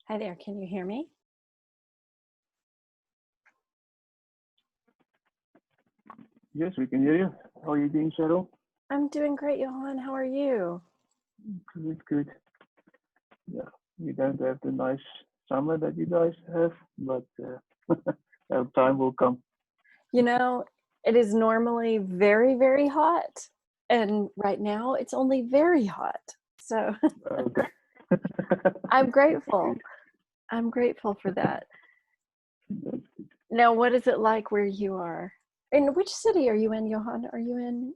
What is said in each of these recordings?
Hi there, can you hear me? Yes, we can hear you. How are you doing, Cheryl? I'm doing great, Johan. How are you? Good, good. Yeah, we don't have the nice summer that you guys have, but our time will come. You know, it is normally very, very hot, and right now it's only very hot. So Okay. I'm grateful. I'm grateful for that. Now, what is it like where you are? In which city are you in, Johan? Are you in?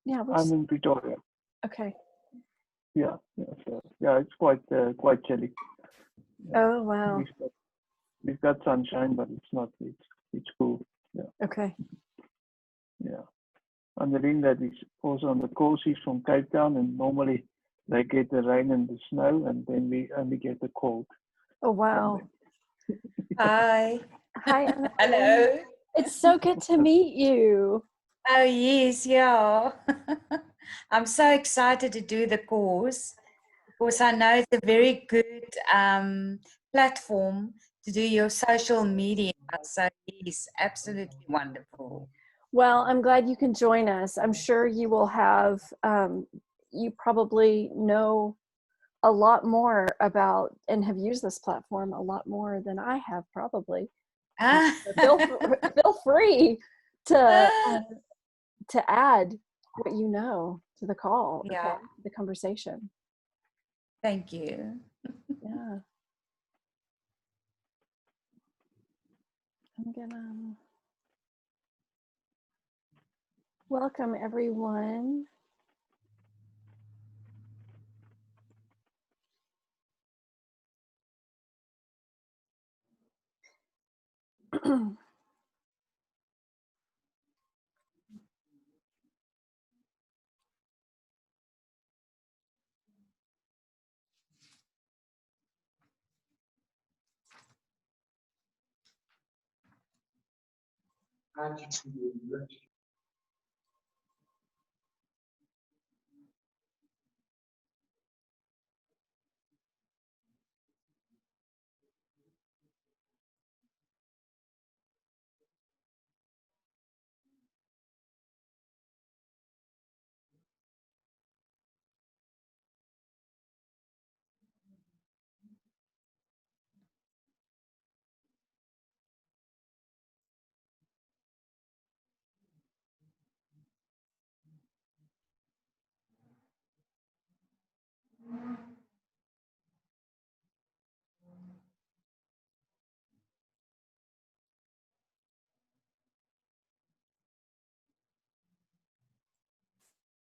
Yeah, I'm in Pretoria. Okay. Yeah, so, yeah, it's quite chilly. Yeah. Oh wow. We've got sunshine, but it's not. It's cool. Yeah. Okay. Yeah. Annelien, that is also on the call. She's from Cape Town, and normally they get the rain and the snow, and then we only get the cold. Oh wow. Hi. Hi, Anna. Hello. It's so good to meet you. Oh, yes, yeah. I'm so excited to do the course because I know it's a very good platform to do your social media. So, yes, absolutely wonderful. Well, I'm glad you can join us. I'm sure you will have, you probably know a lot more about and have used this platform a lot more than I have probably. So feel free to add what you know to the call, Yeah. the conversation. Thank you. Yeah. I'm gonna welcome everyone.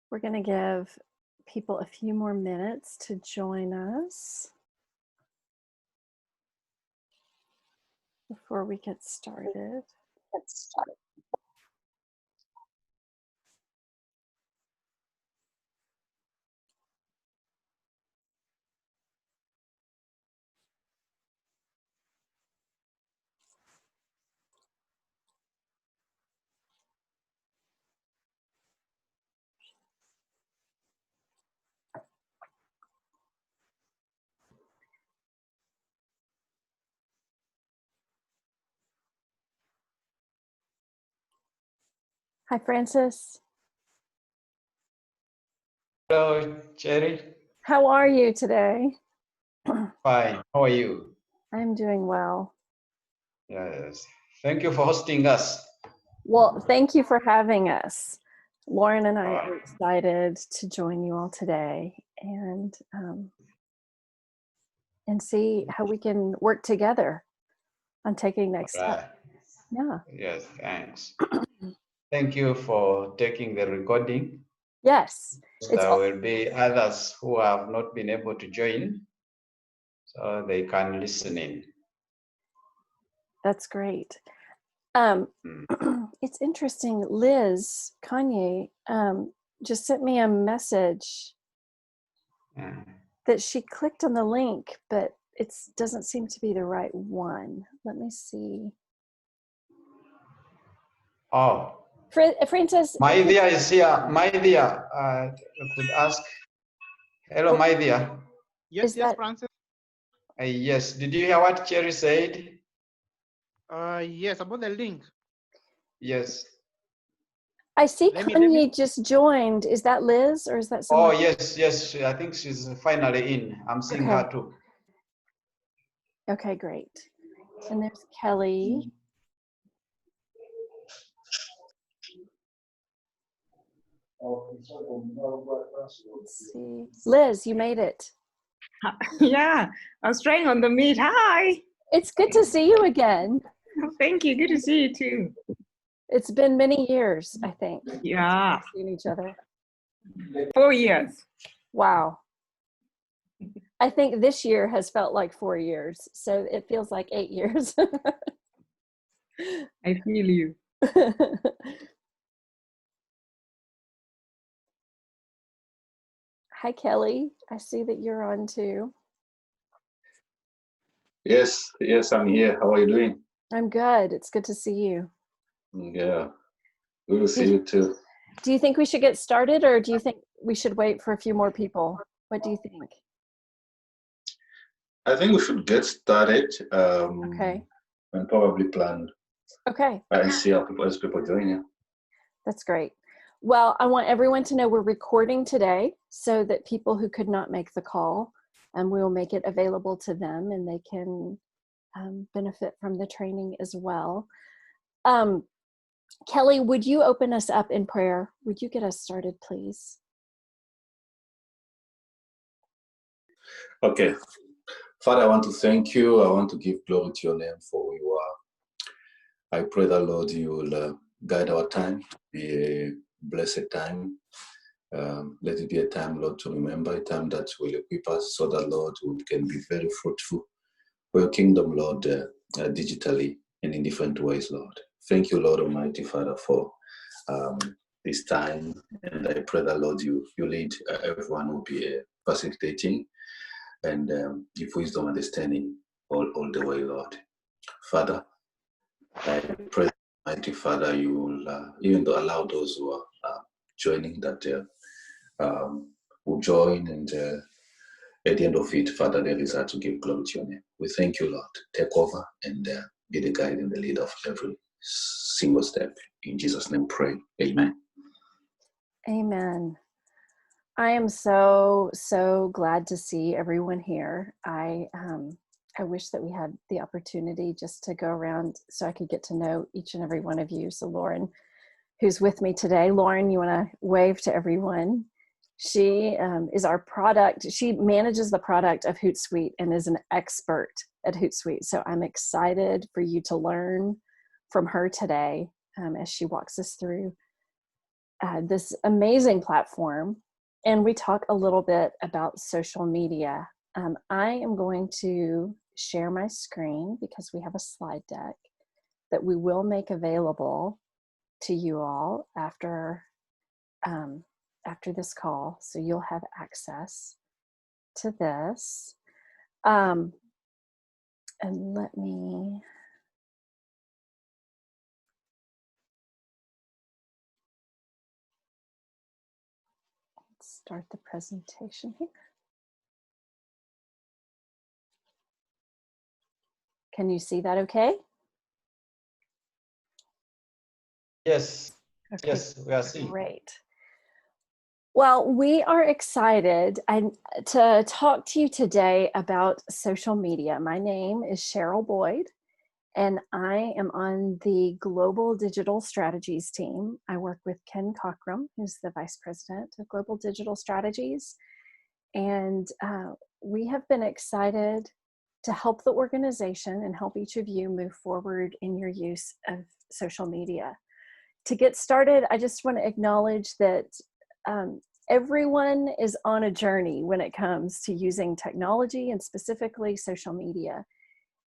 We're going to give people a few more minutes to join us before we get started. Hi, Francis. Hello, Jerry. How are you today? Fine. How are you? I'm doing well. Yes. Thank you for hosting us. Well, thank you for having us. Lauren and I are excited to join you all today and see how we can work together on taking next steps. Yeah. Yes, thanks. Thank you for taking the recording. Yes. There will be others who have not been able to join, so they can listen in. That's great. It's interesting. Liz Kanye just sent me a message that she clicked on the link, but it doesn't seem to be the right one. Let me see. Oh. Francis. My dear is here. My dear, I could ask. Hello, my dear. Yes, Francis. Yes, did you hear what Cherry said? Yes, about the link. Yes. I see Let me- Kanye just joined. Is that Liz or is that Oh, someone? yes. I think she's finally in. I'm seeing Okay. her too. Okay, great. And there's Kelly. Let's see. Liz, you made it. Yeah, I was trying on the meet. Hi. It's good to see you again. Thank you. Good to see you too. It's been many years, I think. Yeah, Seen each other. 4 years. Wow. I think this year has felt like 4 years, so it feels like 8 years. I feel you. Hi, Kelly. I see that you're on too. Yes, I'm here. How are you doing? I'm good. It's good to see you. Yeah, good to see you too. Do you think we should get started, or do you think we should wait for a few more people? What do you think? I think we should get started. Okay. And probably plan Okay. and see how people join. Yeah. That's great. Well, I want everyone to know we're recording today so that people who could not make the call, we will make it available to them and they can benefit from the training as well. Kelly, would you open us up in prayer? Would you get us started, please? Okay. Father, I want to thank you. I want to give glory to your name for who you are. I pray that, Lord, you will guide our time, be a blessed time. Let it be a time, Lord, to remember, a time that will equip us so that, Lord, we can be very fruitful for your kingdom, Lord, digitally and in different ways, Lord. Thank you, Lord Almighty, Father, for this time. And I pray that, Lord, you lead everyone who will be facilitating and give wisdom, understanding all the way, Lord. Father, I pray, Almighty Father, you will even allow those who are joining that will join, and at the end of it, Father, there is to give glory to your name. We thank you, Lord. Take over and be the guide and the leader of every single step. In Jesus' name, pray. Amen. Amen. I am so glad to see everyone here. I wish that we had the opportunity just to go around so I could get to know each and every one of you. So Lauren, who's with me today, Lauren, you want to wave to everyone? She is our product. She manages the product of Hootsuite and is an expert at Hootsuite. So I'm excited for you to learn from her today as she walks us through this amazing platform. And we talk a little bit about social media. I am going to share my screen because we have a slide deck that we will make available to you all after this call. So you'll have access to this. And let me start the presentation here. Can you see that okay? Yes. Okay, Yes, we are seeing. great. Well, we are excited to talk to you today about social media. My name is Cheryl Boyd, and I am on the Global Digital Strategies team. I work with Ken Cockrum, who's the Vice President of Global Digital Strategies. And we have been excited to help the organization and help each of you move forward in your use of social media. To get started, I just want to acknowledge that everyone is on a journey when it comes to using technology and specifically social media.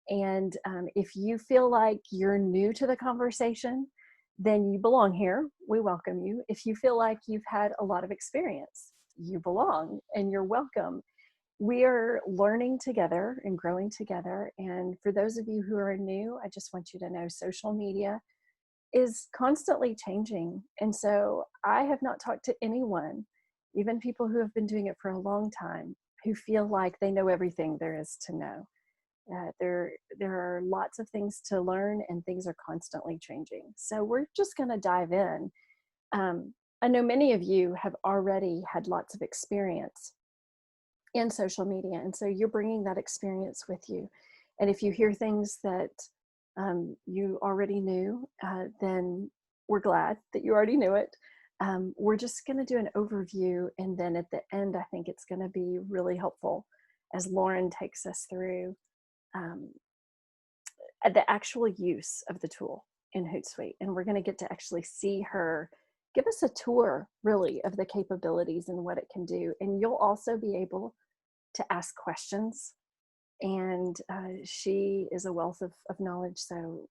And if you feel like you're new to the conversation, then you belong here. We welcome you. If you feel like you've had a lot of experience, you belong and you're welcome. We are learning together and growing together. And for those of you who are new, I just want you to know social media is constantly changing. And so I have not talked to anyone, even people who have been doing it for a long time, who feel like they know everything there is to know. There are lots of things to learn, and things are constantly changing. So we're just going to dive in. I know many of you have already had lots of experience in social media, and so you're bringing that experience with you. And if you hear things that you already knew, then we're glad that you already knew it. We're just going to do an overview, and then at the end, I think it's going to be really helpful as Lauren takes us through the actual use of the tool in Hootsuite. And we're going to get to actually see her give us a tour, really, of the capabilities and what it can do. And you'll also be able to ask questions. And she is a wealth of knowledge. So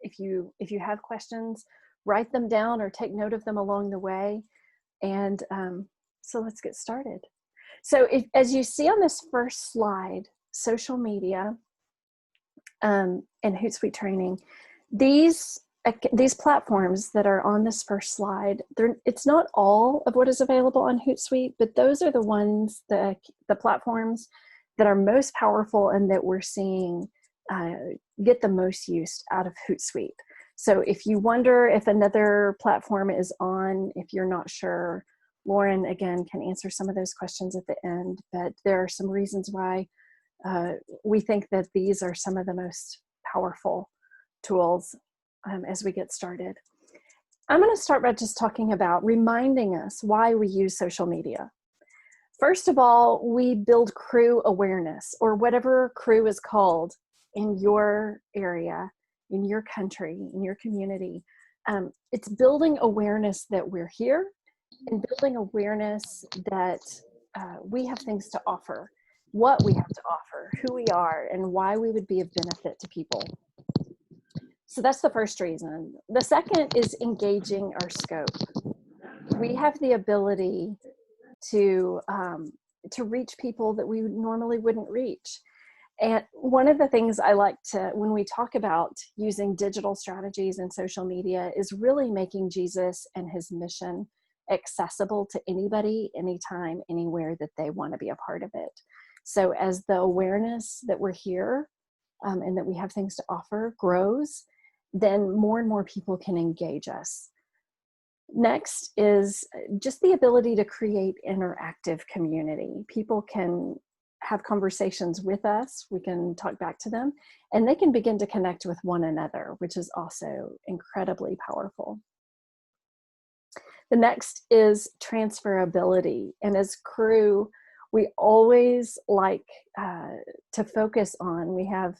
if you have questions, write them down or take note of them along the way. And so let's get started. So as you see on this first slide, social media and Hootsuite Training, these platforms that are on this first slide, it's not all of what is available on Hootsuite, but those are the ones, the platforms that are most powerful and that we're seeing get the most use out of Hootsuite. So if you wonder if another platform is on, if you're not sure, Lauren, again, can answer some of those questions at the end, but there are some reasons why we think that these are some of the most powerful tools as we get started. I'm going to start by just talking about reminding us why we use social media. First of all, we build crew awareness, or whatever crew is called in your area, in your country, in your community. It's building awareness that we're here, and building awareness that we have things to offer, what we have to offer, who we are, and why we would be of benefit to people. So that's the first reason. The second is engaging our scope. We have the ability to reach people that we normally wouldn't reach. And one of the things I like to, when we talk about using digital strategies and social media, is really making Jesus and his mission accessible to anybody, anytime, anywhere that they want to be a part of it. So as the awareness that we're here and that we have things to offer grows, then more and more people can engage us. Next is just the ability to create interactive community. People can have conversations with us, we can talk back to them, and they can begin to connect with one another, which is also incredibly powerful. The next is transferability. And as crew, we always like to focus on, we have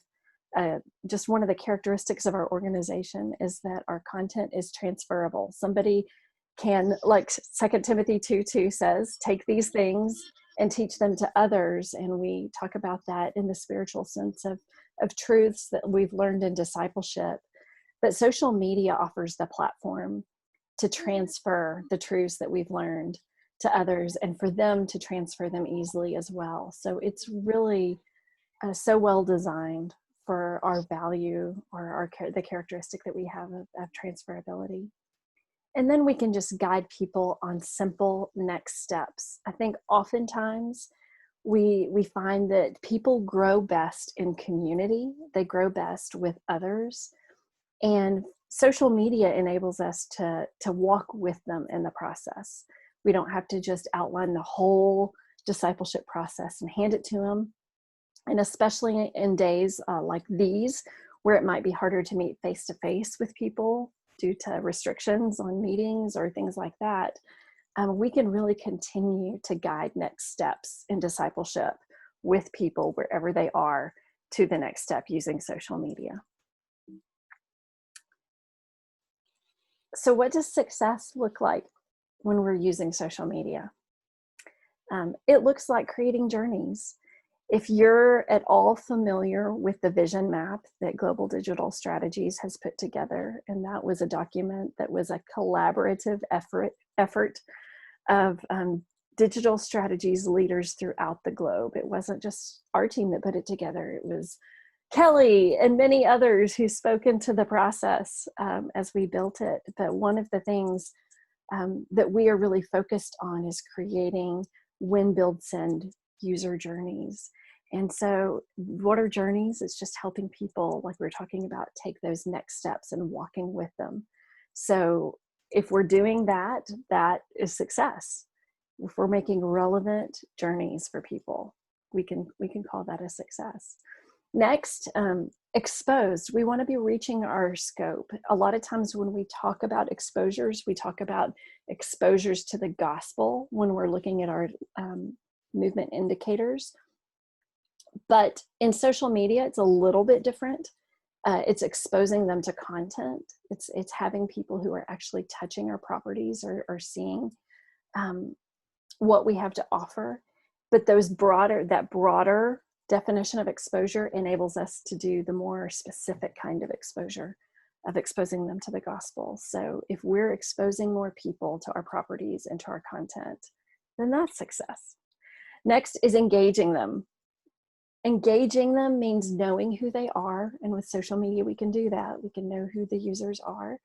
just one of the characteristics of our organization is that our content is transferable. Somebody can, like 2 Timothy 2:2 says, take these things and teach them to others. And we talk about that in the spiritual sense of truths that we've learned in discipleship. But social media offers the platform to transfer the truths that we've learned to others, and for them to transfer them easily as well. So it's really so well designed for our value, or the characteristic that we have of transferability. And then we can just guide people on simple next steps. I think oftentimes we find that people grow best in community. They grow best with others. And social media enables us to walk with them in the process. We don't have to just outline the whole discipleship process and hand it to them. And especially in days like these, where it might be harder to meet face-to-face with people due to restrictions on meetings or things like that, we can really continue to guide next steps in discipleship with people wherever they are to the next step using social media. So what does success look like when we're using social media? It looks like creating journeys. If you're at all familiar with the vision map that Global Digital Strategies has put together, and that was a document that was a collaborative effort of digital strategies leaders throughout the globe. It wasn't just our team that put it together. It was Kelly and many others who spoke into the process as we built it. But one of the things that we are really focused on is creating win, build, send user journeys. And so what are journeys? It's just helping people, like we were talking about, take those next steps and walking with them. So if we're doing that, that is success. If we're making relevant journeys for people, we can call that a success. Next, exposed. We want to be reaching our scope. A lot of times when we talk about exposures, we talk about exposures to the gospel when we're looking at our movement indicators. But in social media, it's a little bit different. It's exposing them to content. It's having people who are actually touching our properties or seeing what we have to offer. But that broader definition of exposure enables us to do the more specific kind of exposure, of exposing them to the gospel. So if we're exposing more people to our properties and to our content, then that's success. Next is engaging them. Engaging them means knowing who they are. And with social media, we can do that. We can know who the users are.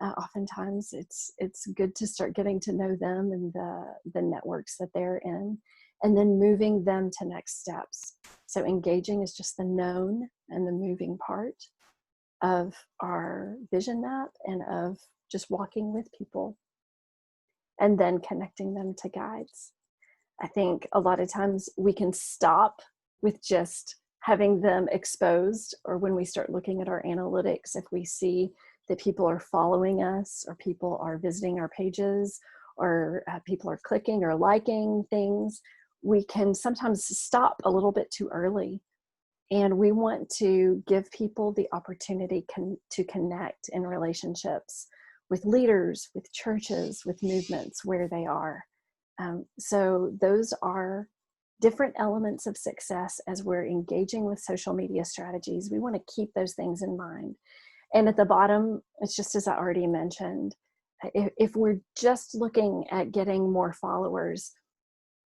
Oftentimes it's good to start getting to know them and the networks that they're in, and then moving them to next steps. So engaging is just the known and the moving part of our vision map and of just walking with people, and then connecting them to guides. I think a lot of times we can stop with just having them exposed, or when we start looking at our analytics, if we see that people are following us, or people are visiting our pages, or people are clicking or liking things, we can sometimes stop a little bit too early. And we want to give people the opportunity to connect in relationships with leaders, with churches, with movements where they are. So those are different elements of success as we're engaging with social media strategies. We want to keep those things in mind. And at the bottom, it's just as I already mentioned, if we're just looking at getting more followers,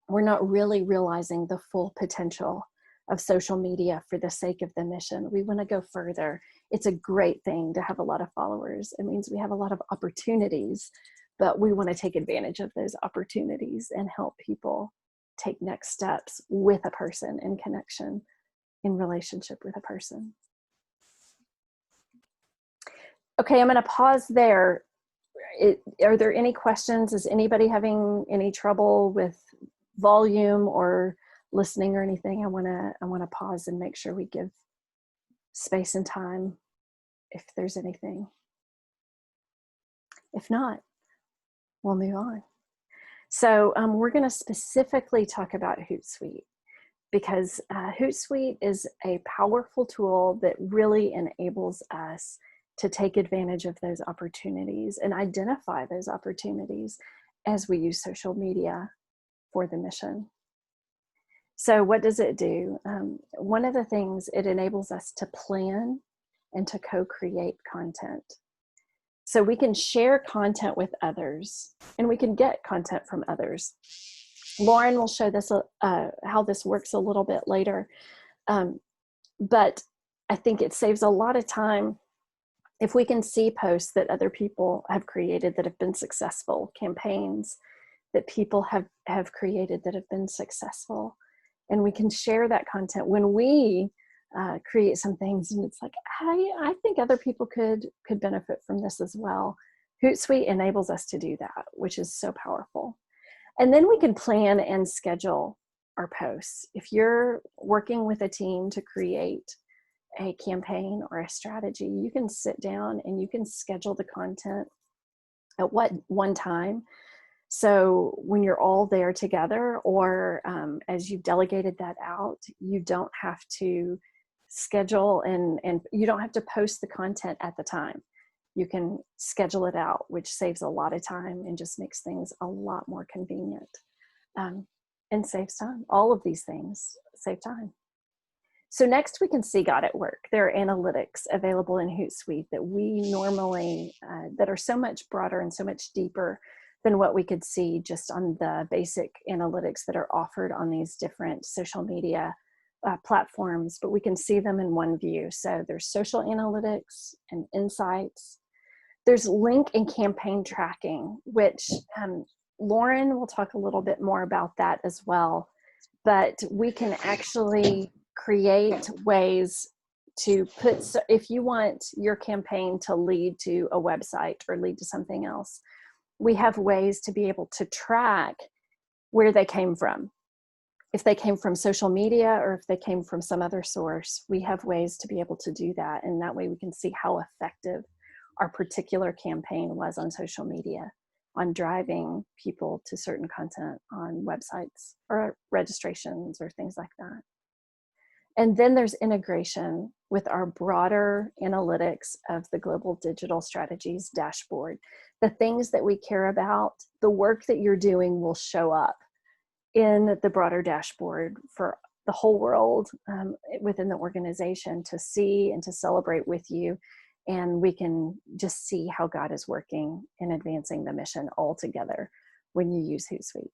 we're not really realizing the full potential of social media for the sake of the mission. We want to go further. It's a great thing to have a lot of followers. It means we have a lot of opportunities, but we want to take advantage of those opportunities and help people take next steps with a person in connection, in relationship with a person. Okay, I'm going to pause there. Are there any questions? Is anybody having any trouble with volume or listening or anything? I want to pause and make sure we give space and time if there's anything. If not, we'll move on. So we're going to specifically talk about Hootsuite, because Hootsuite is a powerful tool that really enables us to take advantage of those opportunities and identify those opportunities as we use social media for the mission. So what does it do? One of the things, it enables us to plan and to co-create content. So we can share content with others, and we can get content from others. Lauren will show this how this works a little bit later. But I think it saves a lot of time if we can see posts that other people have created that have been successful, campaigns that people have created that have been successful. And we can share that content when we create some things, and it's like, I think other people could benefit from this as well. Hootsuite enables us to do that, which is so powerful. And then we can plan and schedule our posts. If you're working with a team to create a campaign or a strategy, you can sit down and you can schedule the content at one time. So when you're all there together, or as you've delegated that out, you don't have to schedule and you don't have to post the content at the time. You can schedule it out, which saves a lot of time and just makes things a lot more convenient and saves time. All of these things save time. So next we can see God at work. There are analytics available in Hootsuite that we normally, that are so much broader and so much deeper than what we could see just on the basic analytics that are offered on these different social media platforms, but we can see them in one view. So there's social analytics and insights. There's link and campaign tracking, which Lauren will talk a little bit more about that as well. But we can actually create ways to put, if you want your campaign to lead to a website or lead to something else, we have ways to be able to track where they came from. If they came from social media or if they came from some other source, we have ways to be able to do that. And that way we can see how effective our particular campaign was on social media, on driving people to certain content on websites or registrations or things like that. And then there's integration with our broader analytics of the Global Digital Strategies dashboard. The things that we care about, the work that you're doing will show up in the broader dashboard for the whole world within the organization to see and to celebrate with you. And we can just see how God is working in advancing the mission all together when you use Hootsuite.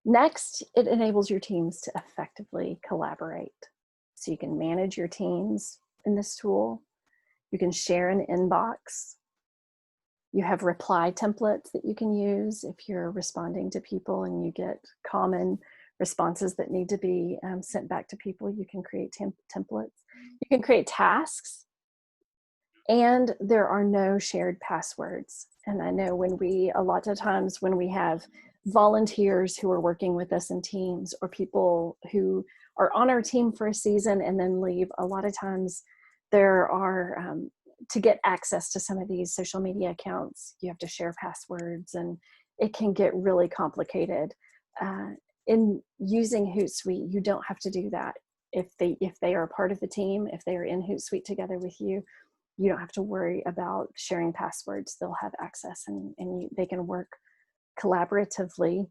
Next, it enables your teams to effectively collaborate. So you can manage your teams in this tool. You can share an inbox. You have reply templates that you can use if you're responding to people and you get common responses that need to be sent back to people. You can create templates. You can create tasks. And there are no shared passwords. And I know a lot of times when we have volunteers who are working with us in teams or people who are on our team for a season and then leave, a lot of times there are, to get access to some of these social media accounts, you have to share passwords and it can get really complicated. In using Hootsuite, you don't have to do that. If they are a part of the team, if they are in Hootsuite together with you, you don't have to worry about sharing passwords. They'll have access and they can work collaboratively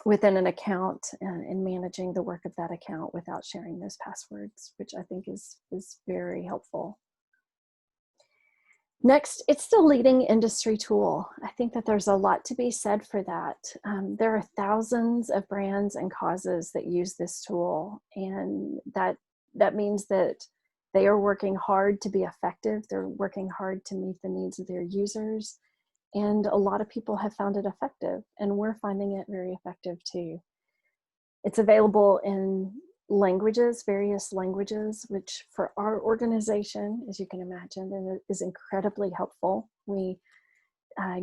within an account and managing the work of that account without sharing those passwords, which I think is very helpful. Next, it's the leading industry tool. I think that there's a lot to be said for that. There are thousands of brands and causes that use this tool, and that means that they are working hard to be effective. They're working hard to meet the needs of their users. And a lot of people have found it effective, and we're finding it very effective too. It's available in languages, various languages, which for our organization, as you can imagine, is incredibly helpful. We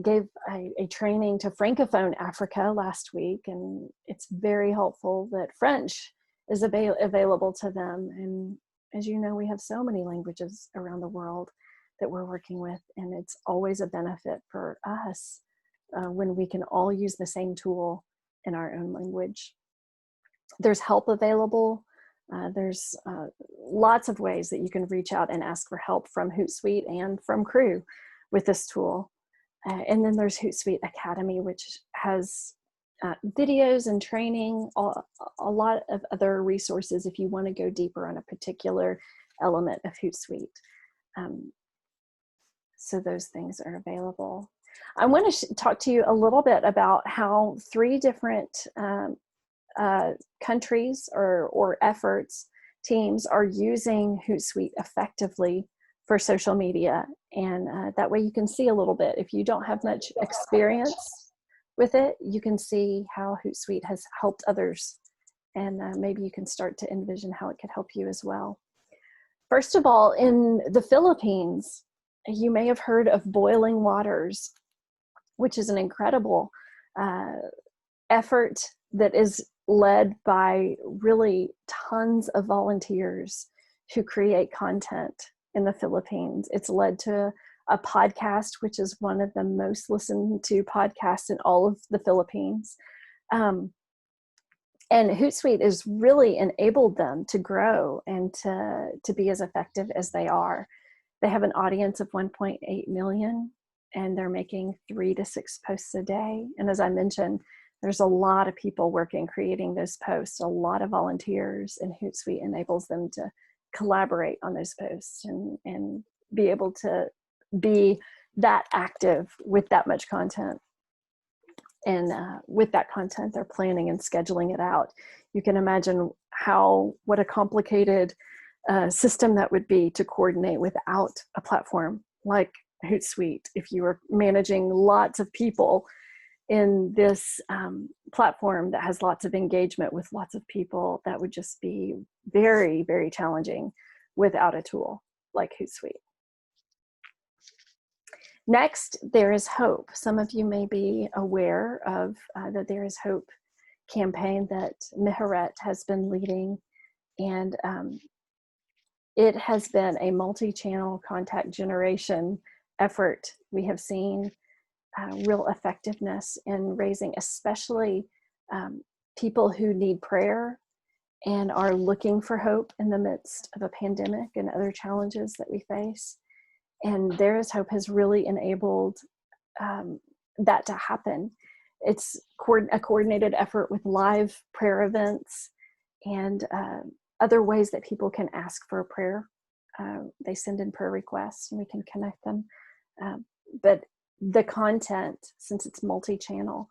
gave a training to Francophone Africa last week, and it's very helpful that French is available to them. And as you know, we have so many languages around the world that we're working with, and it's always a benefit for us when we can all use the same tool in our own language. There's help available. There's lots of ways that you can reach out and ask for help from Hootsuite and from Crew with this tool. And then there's Hootsuite Academy, which has videos and training, a lot of other resources if you want to go deeper on a particular element of Hootsuite. So those things are available. I want to talk to you a little bit about how 3 different countries or efforts, teams are using Hootsuite effectively for social media. And that way you can see a little bit. If you don't have much experience with it, you can see how Hootsuite has helped others. And maybe you can start to envision how it could help you as well. First of all, in the Philippines, you may have heard of Boiling Waters, which is an incredible effort that is led by really tons of volunteers who create content in the Philippines. It's led to a podcast, which is one of the most listened to podcasts in all of the Philippines. And Hootsuite has really enabled them to grow and to be as effective as they are. They have an audience of 1.8 million, and they're making 3 to 6 posts a day. And as I mentioned, there's a lot of people working, creating those posts, a lot of volunteers, and Hootsuite enables them to collaborate on those posts and be able to be that active with that much content. And with that content, they're planning and scheduling it out. You can imagine what a complicated system that would be to coordinate without a platform like Hootsuite. If you were managing lots of people in this platform that has lots of engagement with lots of people, that would just be very, very challenging without a tool like Hootsuite. Next, There Is Hope. Some of you may be aware of the There Is Hope campaign that Miharet has been leading, and it has been a multi-channel contact generation effort. We have seen real effectiveness in raising, especially people who need prayer and are looking for hope in the midst of a pandemic and other challenges that we face. And There Is Hope has really enabled that to happen. It's a coordinated effort with live prayer events and other ways that people can ask for a prayer. They send in prayer requests and we can connect them. But the content, since it's multi-channel,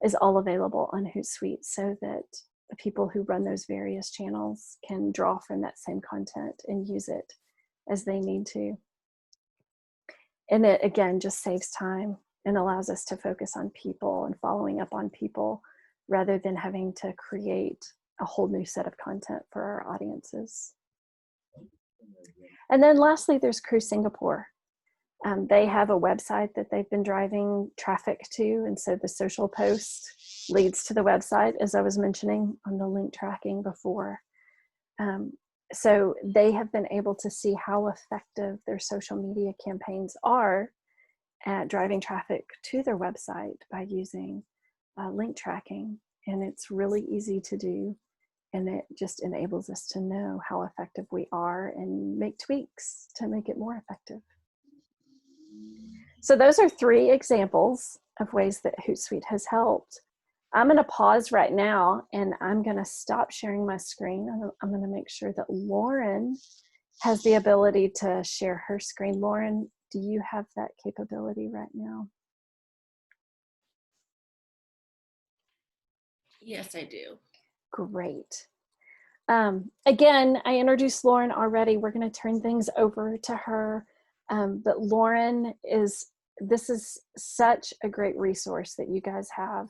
is all available on Hootsuite so that the people who run those various channels can draw from that same content and use it as they need to. And it, again, just saves time and allows us to focus on people and following up on people rather than having to create a whole new set of content for our audiences. And then lastly, there's Crew Singapore. They have a website that they've been driving traffic to, and so the social post leads to the website, as I was mentioning on the link tracking before. So they have been able to see how effective their social media campaigns are at driving traffic to their website by using link tracking, and it's really easy to do, and it just enables us to know how effective we are and make tweaks to make it more effective. So those are 3 examples of ways that Hootsuite has helped. I'm going to pause right now and I'm going to stop sharing my screen. I'm going to make sure that Lauren has the ability to share her screen. Lauren, do you have that capability right now? Yes, I do. Great. Again, I introduced Lauren already. We're going to turn things over to her. But Lauren this is such a great resource that you guys have.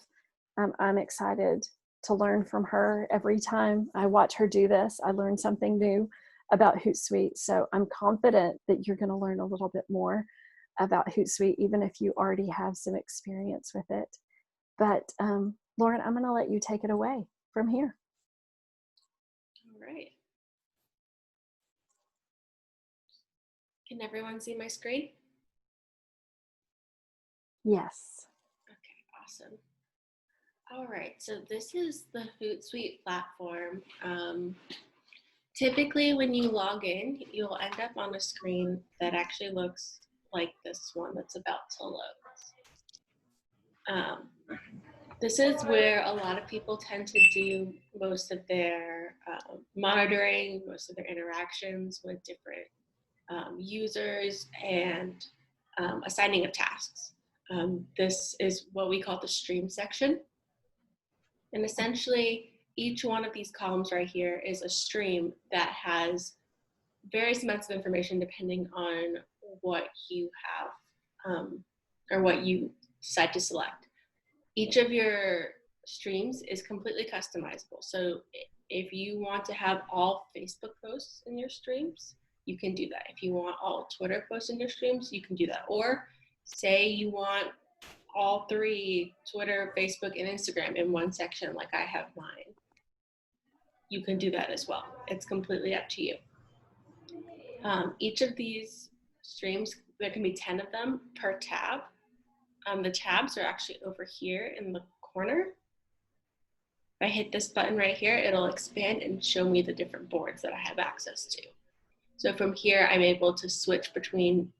I'm excited to learn from her. Every time I watch her do this, I learn something new about Hootsuite. So I'm confident that you're going to learn a little bit more about Hootsuite, even if you already have some experience with it. But Lauren, I'm going to let you take it away from here. All right. Can everyone see my screen? Yes. Okay, awesome. All right, so this is the Hootsuite platform. Typically, when you log in, you'll end up on a screen that actually looks like this one that's about to load. This is where a lot of people tend to do most of their monitoring, most of their interactions with different users and assigning of tasks. This is what we call the stream section. And essentially, each one of these columns right here is a stream that has various amounts of information depending on what you have or what you decide to select. Each of your streams is completely customizable. So if you want to have all Facebook posts in your streams, you can do that. If you want all Twitter posts in your streams, you can do that. Or say you want all 3, Twitter, Facebook, and Instagram in one section like I have mine. You can do that as well. It's completely up to you. Each of these streams, there can be 10 of them per tab. The tabs are actually over here in the corner. If I hit this button right here, it'll expand and show me the different boards that I have access to. So from here, I'm able to switch between,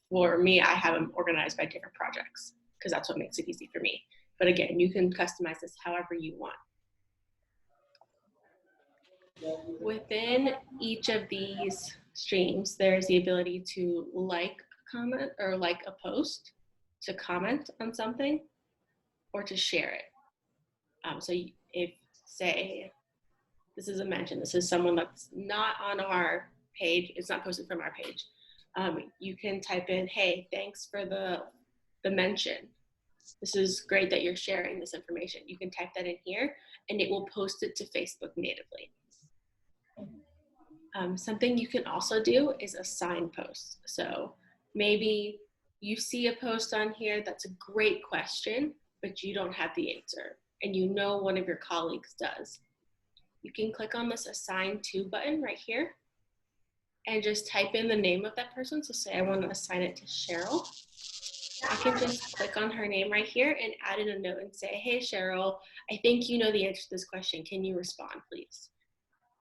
for me, I have them organized by different projects because that's what makes it easy for me. But again, you can customize this however you want. Within each of these streams, there's the ability to like a comment or like a post, to comment on something, or to share it. So if, say, this is a mention, this is someone that's not on our page, it's not posted from our page, you can type in, hey, thanks for the mention, This is great that you're sharing this information. You can type that in here and it will post it to Facebook natively. Something you can also do is assign posts. So maybe you see a post on here that's a great question, but you don't have the answer, and you know one of your colleagues does. You can click on this assign to button right here and just type in the name of that person. So say I want to assign it to Cheryl. I can just click on her name right here and add in a note and say, hey, Cheryl, I think you know the answer to this question. Can you respond, please?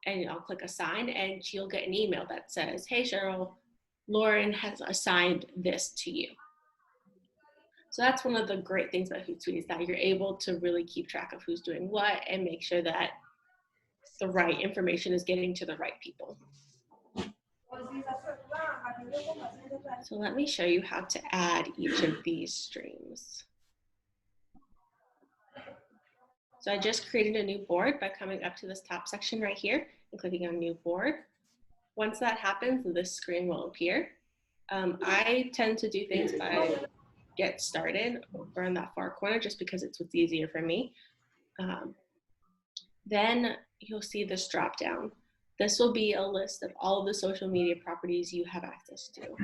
And I'll click assign, and she'll get an email that says, hey, Cheryl, Lauren has assigned this to you. So that's one of the great things about Hootsuite, is that you're able to really keep track of who's doing what and make sure that the right information is getting to the right people. So let me show you how to add each of these streams. So I just created a new board by coming up to this top section right here and clicking on new board. Once that happens, this screen will appear. I tend to do things by get started over in that far corner just because it's what's easier for me. Then you'll see this drop down. This will be a list of all of the social media properties you have access to.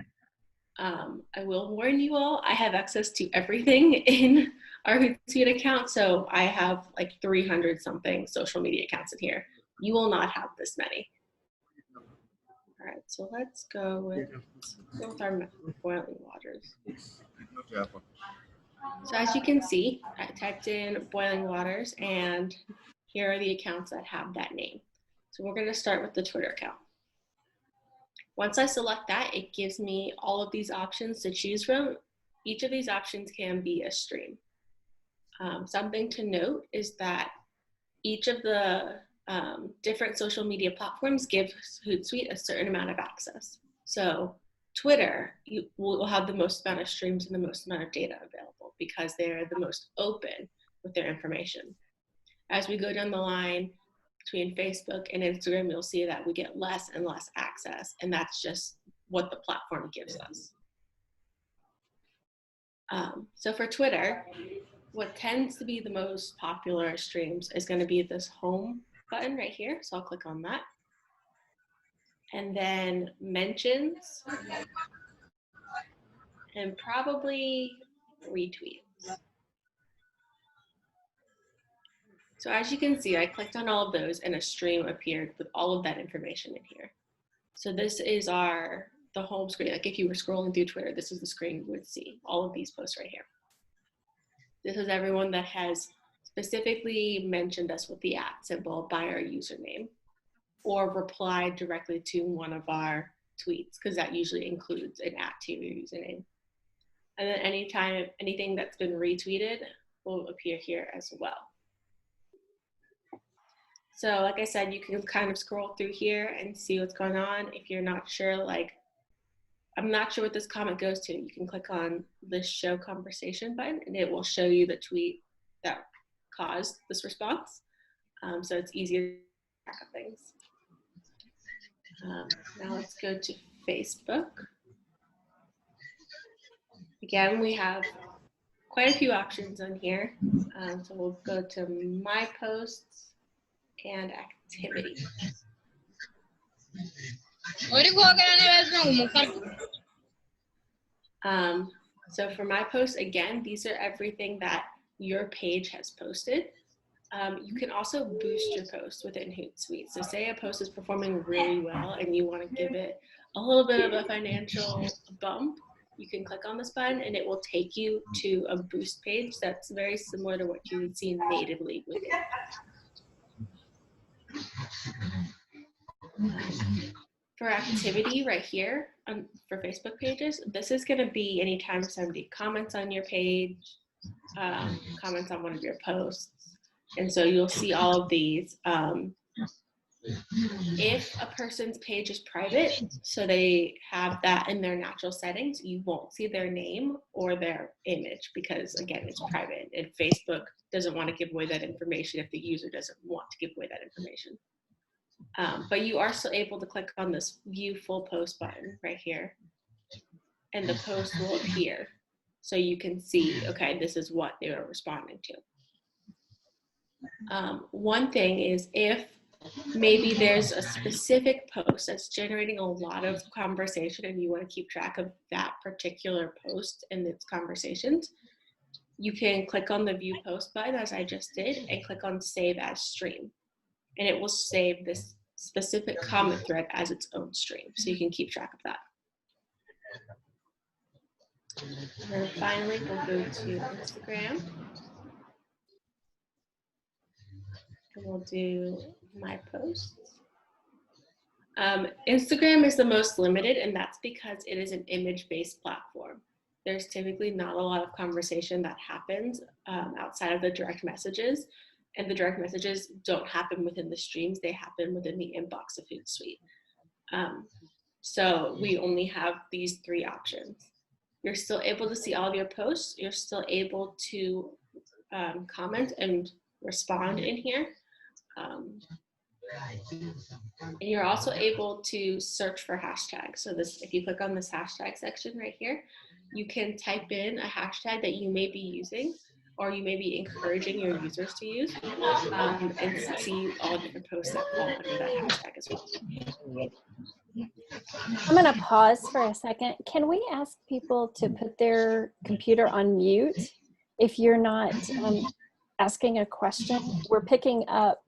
I will warn you all, I have access to everything in our Hootsuite account, so I have like 300 something social media accounts in here. You will not have this many. All right, so let's go with our boiling waters. So as you can see, I typed in boiling waters, and here are the accounts that have that name. So we're going to start with the Twitter account. Once I select that, it gives me all of these options to choose from. Each of these options can be a stream. Something to note is that each of the different social media platforms give Hootsuite a certain amount of access. So Twitter, you will have the most amount of streams and the most amount of data available because they're the most open with their information. As we go down the line between Facebook and Instagram, you'll see that we get less and less access, and that's just what the platform gives us. So for Twitter, what tends to be the most popular streams is going to be this home button right here. So I'll click on that. And then mentions and probably retweets. So as you can see, I clicked on all of those and a stream appeared with all of that information in here. So this is the home screen. Like if you were scrolling through Twitter, this is the screen you would see, all of these posts right here. This is everyone that has specifically mentioned us with the @ symbol by our username or replied directly to one of our tweets, because that usually includes an @ to your username. And then anytime anything that's been retweeted will appear here as well. So like I said, you can kind of scroll through here and see what's going on. If you're not sure, like, I'm not sure what this comment goes to, you can click on the show conversation button and it will show you the tweet that caused this response. So it's easier to track of things. Now let's go to Facebook. Again, we have quite a few options on here. So we'll go to my posts and activities. So for my posts, again, these are everything that your page has posted. You can also boost your post within Hootsuite. So say a post is performing really well and you want to give it a little bit of a financial bump, you can click on this button and it will take you to a boost page that's very similar to what you would see natively within. For activity right here for Facebook pages, this is going to be anytime somebody comments on your page, comments on one of your posts. And so you'll see all of these. If a person's page is private, so they have that in their natural settings, you won't see their name or their image because, again, it's private. And Facebook doesn't want to give away that information if the user doesn't want to give away that information. But you are still able to click on this view full post button right here, and the post will appear. So you can see, okay, this is what they were responding to. One thing is if maybe there's a specific post that's generating a lot of conversation and you want to keep track of that particular post and its conversations, you can click on the view post button, as I just did, and click on save as stream. And it will save this specific comment thread as its own stream. So you can keep track of that. And then finally, we'll go to Instagram. And we'll do my posts. Instagram is the most limited, and that's because it is an image-based platform. There's typically not a lot of conversation that happens outside of the direct messages, and the direct messages don't happen within the streams, they happen within the inbox of Hootsuite. So we only have these 3 options. You're still able to see all of your posts, you're still able to comment and respond in here. And you're also able to search for hashtags. So this, if you click on this hashtag section right here, you can type in a hashtag that you may be using or you may be encouraging your users to use and see all different posts that fall under that hashtag as well. I'm going to pause for a second. Can we ask people to put their computer on mute if you're not asking a question? We're picking up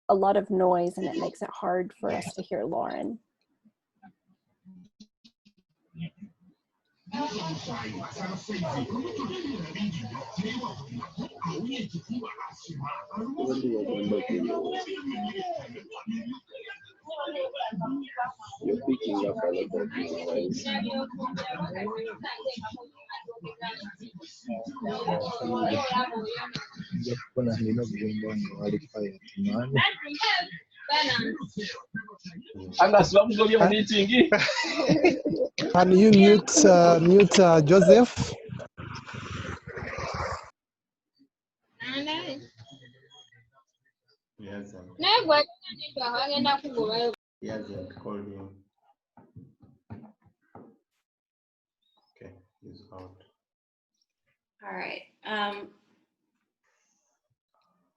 a lot of noise and it makes it hard for us to hear Lauren. You're picking up a lot of noise. Can you mute Joseph? He hasn't called him. Okay, he's out. All right.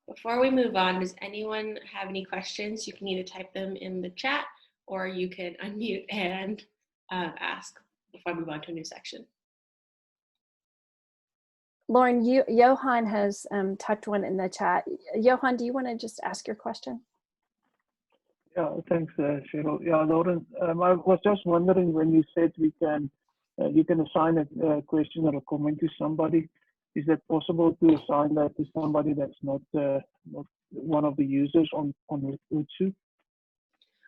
Before we move on, does anyone have any questions? You can either type them in the chat or you can unmute and ask before I move on to a new section. Lauren, Johan has typed one in the chat. Johan, do you want to just ask your question? Yeah, thanks, Cheryl. Yeah, Lauren, I was just wondering when you said we can, you can assign a question or a comment to somebody. Is that possible to assign that to somebody that's not one of the users on Hootsuite?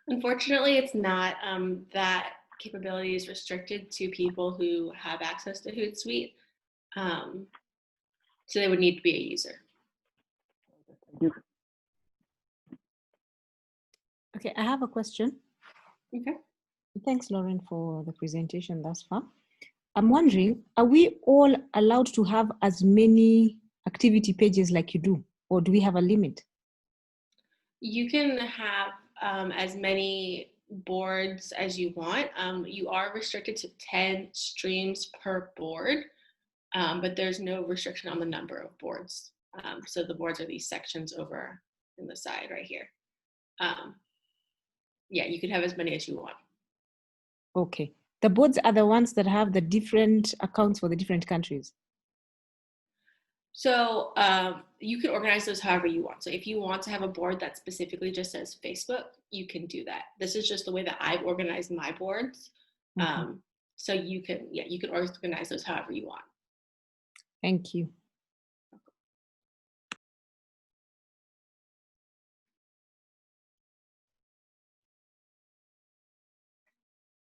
Unfortunately, it's not. That capability is restricted to people who have access to Hootsuite. So they would need to be a user. Thank you. Okay, I have a question. Okay. Thanks, Lauren, for the presentation thus far. I'm wondering, are we all allowed to have as many activity pages like you do, or do we have a limit? You can have as many boards as you want. You are restricted to 10 streams per board, but there's no restriction on the number of boards. So the boards are these sections over in the side right here. Yeah, you can have as many as you want. Okay. The boards are the ones that have the different accounts for the different countries. So you can organize those however you want. So if you want to have a board that specifically just says Facebook, you can do that. This is just the way that I've organized my boards. Mm-hmm. So you can, yeah, you can organize those however you want. Thank you.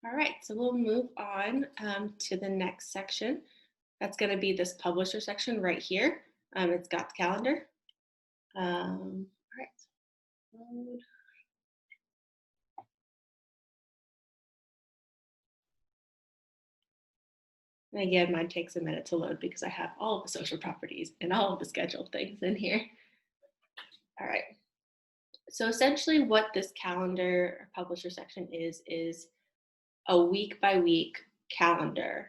All right, so we'll move on to the next section. That's going to be this publisher section right here. It's got the calendar. All right. And again, mine takes a minute to load because I have all of the social properties and all of the scheduled things in here. All right. So essentially what this calendar or publisher section is a week by week calendar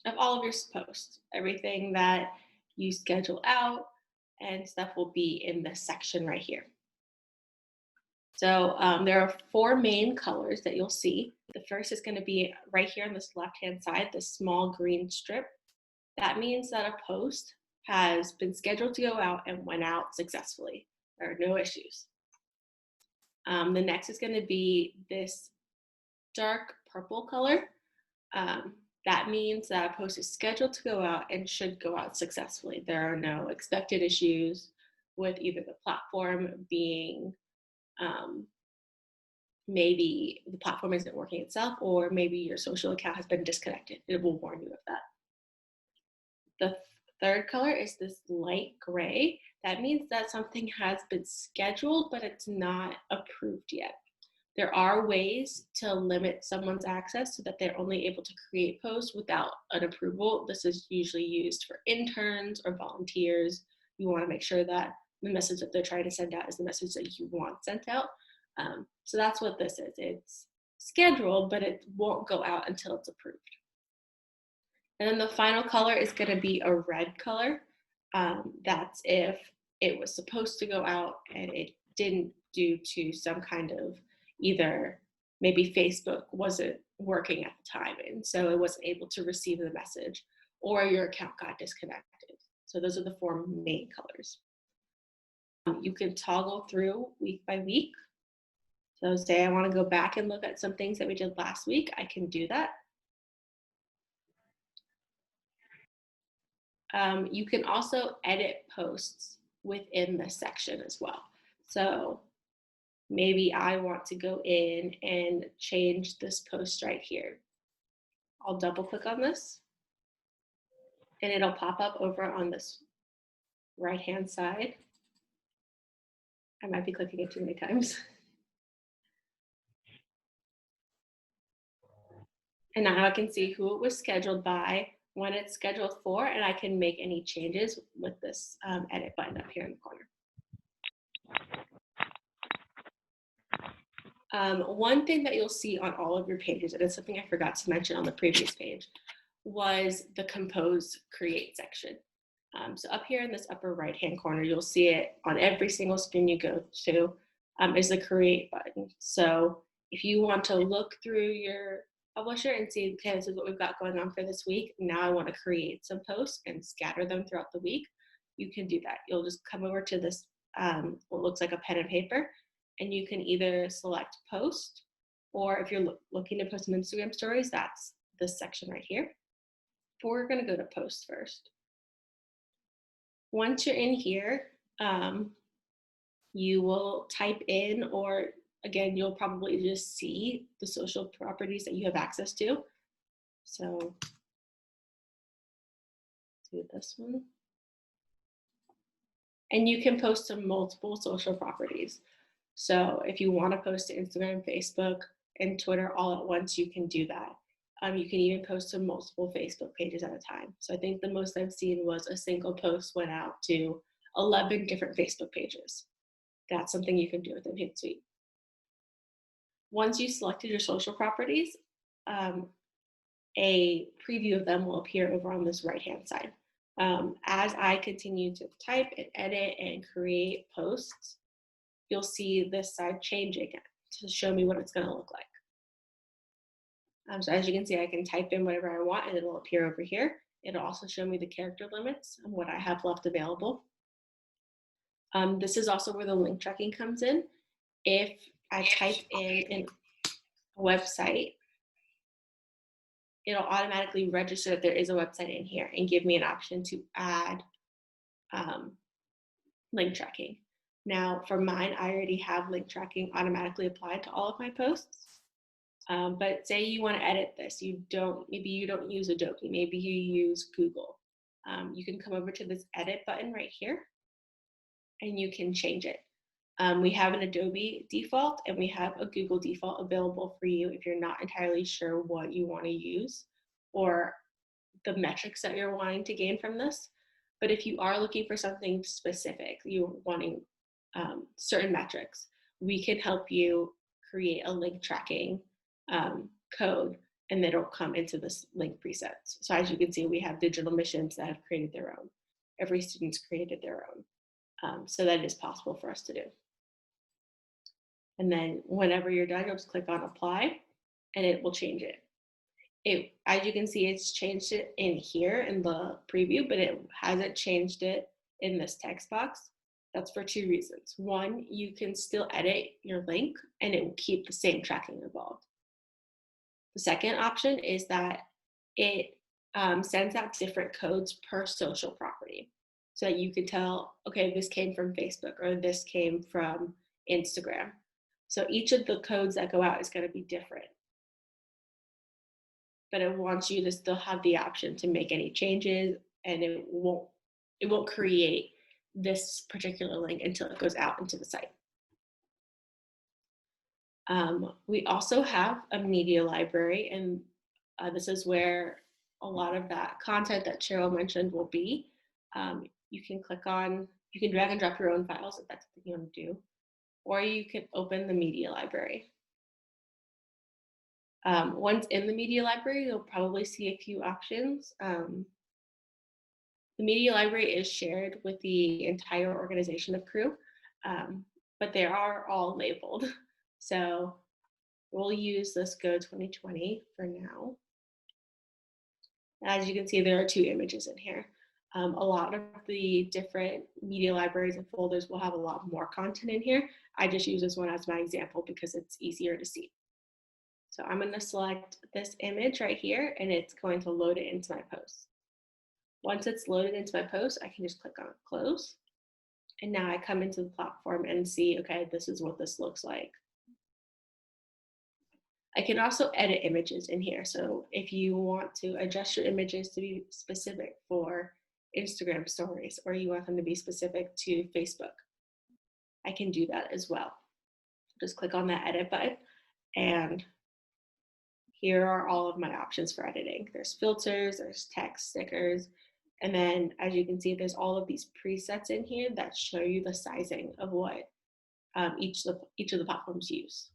of all of your posts. Everything that you schedule out and stuff will be in this section right here. So there are 4 main colors that you'll see. The first is going to be right here on this left-hand side, this small green strip. That means that a post has been scheduled to go out and went out successfully. There are no issues. The next is going to be this dark purple color. That means that a post is scheduled to go out and should go out successfully. There are no expected issues with either the platform being, maybe the platform isn't working itself, or maybe your social account has been disconnected. It will warn you of that. The third color is this light gray. That means that something has been scheduled, but it's not approved yet. There are ways to limit someone's access so that they're only able to create posts without an approval. This is usually used for interns or volunteers. You want to make sure that the message that they're trying to send out is the message that you want sent out. So that's what this is. It's scheduled, but it won't go out until it's approved. And then the final color is going to be a red color. That's if it was supposed to go out and it didn't due to some kind of either maybe Facebook wasn't working at the time and so it wasn't able to receive the message, or your account got disconnected. So those are the 4 main colors. You can toggle through week by week. So say I want to go back and look at some things that we did last week, I can do that. You can also edit posts within this section as well. So maybe I want to go in and change this post right here. I'll double click on this and it'll pop up over on this right-hand side. I might be clicking it too many times. And now I can see who it was scheduled by, when it's scheduled for, and I can make any changes with this edit button up here in the corner. One thing that you'll see on all of your pages, and it's something I forgot to mention on the previous page, was the compose create section. So up here in this upper right hand corner, you'll see it on every single screen you go to, is the create button. So if you want to look through your publisher and see, okay, this is what we've got going on for this week, now I want to create some posts and scatter them throughout the week, you can do that. You'll just come over to this, what looks like a pen and paper, and you can either select post, or if you're looking to post some Instagram stories, that's this section right here. But we're going to go to post first. Once you're in here, you will type in, or again, you'll probably just see the social properties that you have access to. So do this one. And you can post to multiple social properties. So if you want to post to Instagram, Facebook, and Twitter all at once, you can do that. You can even post to multiple Facebook pages at a time. So I think the most I've seen was a single post went out to 11 different Facebook pages. That's something you can do within Hootsuite. Once you selected your social properties, a preview of them will appear over on this right-hand side. As I continue to type and edit and create posts, you'll see this side changing to show me what it's going to look like. So as you can see, I can type in whatever I want and it'll appear over here. It'll also show me the character limits and what I have left available. This is also where the link tracking comes in. If I type in a website, it'll automatically register that there is a website in here and give me an option to add link tracking. Now for mine, I already have link tracking automatically applied to all of my posts. But say you want to edit this, maybe you don't use Adobe, maybe you use Google. You can come over to this edit button right here and you can change it. We have an Adobe default and we have a Google default available for you if you're not entirely sure what you want to use or the metrics that you're wanting to gain from this. But if you are looking for something specific, you're wanting certain metrics, we can help you create a link tracking code and then it'll come into this link presets. So as you can see, we have digital missions that have created their own. Every student's created their own. So that is possible for us to do. And then whenever you're done, you'll just click on apply and it will change it. As you can see, it's changed it in here in the preview, but it hasn't changed it in this text box. That's for two reasons. One, you can still edit your link and it will keep the same tracking involved. The second option is that it sends out different codes per social property. So that you can tell, okay, this came from Facebook or this came from Instagram. So each of the codes that go out is going to be different. But it wants you to still have the option to make any changes, and it won't create this particular link until it goes out into the site. We also have a media library, and this is where a lot of that content that Cheryl mentioned will be. You can drag and drop your own files if that's what you want to do, or you can open the media library. Once in the media library, you'll probably see a few options. The media library is shared with the entire organization of Crew, but they are all labeled. So we'll use this Go 2020 for now. As you can see, there are two images in here. A lot of the different media libraries and folders will have a lot more content in here. I just use this one as my example because it's easier to see. So I'm going to select this image right here, and it's going to load it into my post. Once it's loaded into my post, I can just click on close. And now I come into the platform and see, okay, this is what this looks like. I can also edit images in here. So if you want to adjust your images to be specific for Instagram stories, or you want them to be specific to Facebook, I can do that as well. Just click on that edit button, and here are all of my options for editing. There's filters, there's text, stickers, and then as you can see, there's all of these presets in here that show you the sizing of what each of the platforms use.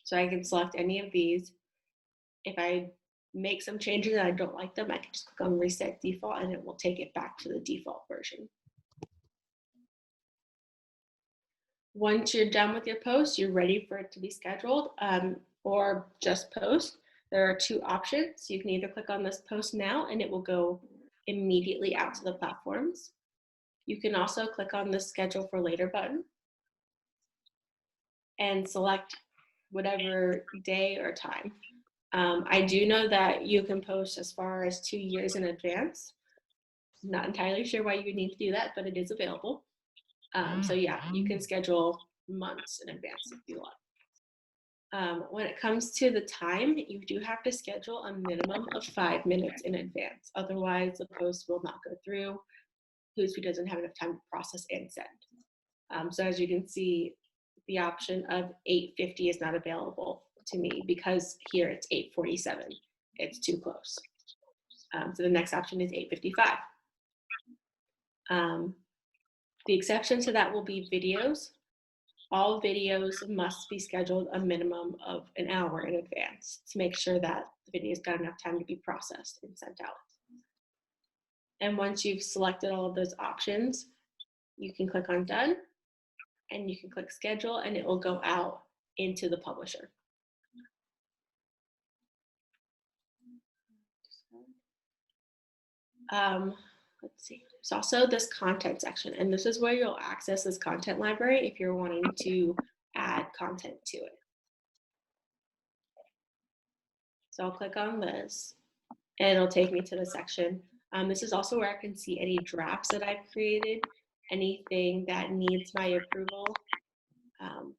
So I can select any of these. If I make some changes and I don't like them, I can just click on reset default and it will take it back to the default version. Once you're done with your post, you're ready for it to be scheduled or just post. There are two options. You can either click on this post now and it will go immediately out to the platforms. You can also click on the schedule for later button and select whatever day or time. I do know that you can post as far as 2 years in advance. I'm not entirely sure why you would need to do that, but it is available. So yeah, you can schedule months in advance if you want. When it comes to the time, you do have to schedule a minimum of 5 minutes in advance. Otherwise, the post will not go through. Hootsuite doesn't have enough time to process and send. So as you can see, the option of 8:50 is not available to me because here it's 8:47. It's too close. So the next option is 8:55. The exception to that will be videos. All videos must be scheduled a minimum of an hour in advance to make sure that the video's got enough time to be processed and sent out. And once you've selected all of those options, you can click on done and you can click schedule and it will go out into the publisher. Let's see, there's also this content section, and this is where you'll access this content library if you're wanting to add content to it. So I'll click on this and it'll take me to the section. This is also where I can see any drafts that I've created, anything that needs my approval,